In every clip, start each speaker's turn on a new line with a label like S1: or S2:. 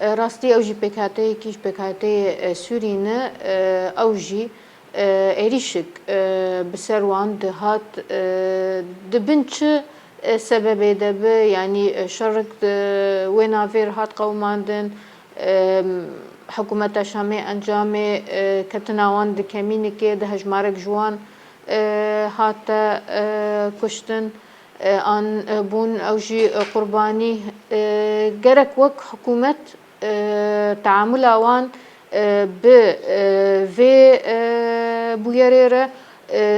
S1: راستي اوجي بكاتي كيش بكاتي سورينا اوجي اريشك بسروان دهات دبنش سبب دب يعني شرك وين فير هات قوماندن حكومة شامي انجامي كتناوان دكميني كده هجمارك جوان هات كشتن ان بون اوجي قرباني جرك وك حكومة تعامل اوان ب في بويريرة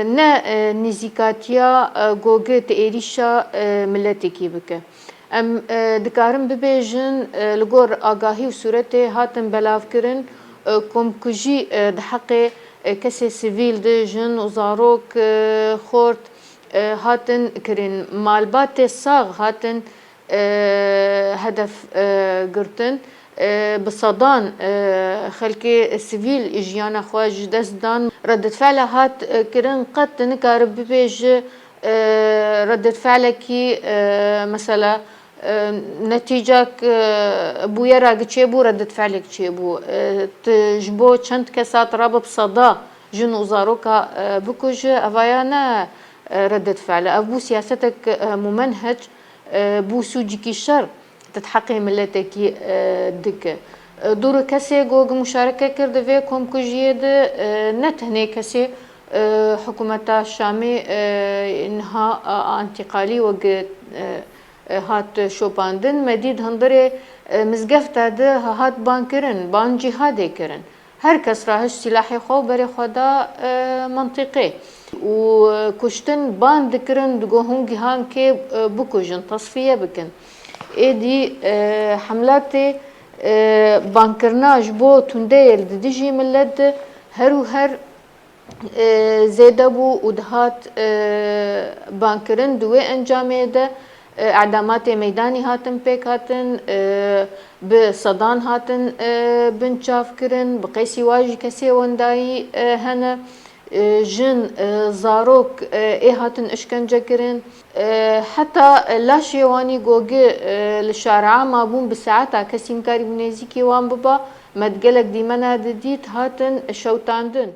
S1: نا نزيكاتيا جوجت إيريشا ملتكي بك ام دكارم ببيجن لغور آگاهی و صورتي هاتن بلاف کرن كم كجي دحقي كسي سيفيل دجن وزاروك خورت هاتن كرين مالبات صاغ هاتن هدف قرتن بصدان خلكي السيفيل اجيانا خواج دسدان ردة فعل هات كرين قد نكارب بيج ردة فعلكي مثلا نتيجك بويرا تشيبو ردة فعلك تشيبو تجبو چند كسات راب بصدا جن وزاروكا بكوج افايانا ردة فعل ابو سياستك ممنهج بو سوجيكي الشر تتحقق ملتكي دك دور كسي جوج مشاركة كرد فيكم كجيد نتهني كسي حكومة الشامي انها انتقالي وق هات شوباندن مديد هندري مزقفتا ده هات بانكرن بان جهادي كرن هر كس راهش سلاحي خو بري خدا منطقي وكشتن بان دكرن دقوهم جهان كي بكوجن تصفية بكن ايدي حملاتي بانكرناج بو تنديل دجي ملد هرو هر زيدبو ودهات بانكرن دوي انجامي ده اعدامات ميداني هاتن بيك هاتن بصدان هاتن بنشاف كرن بقيسي واجي كسي ونداي هنا جن زاروك ايه هاتن اشكنجة كرن حتى لا شيواني جوجي للشارع ما بون بساعتها كسي مكاري بنيزيكي وان ببا ما تقلق دي منا ديت هاتن شوتاندن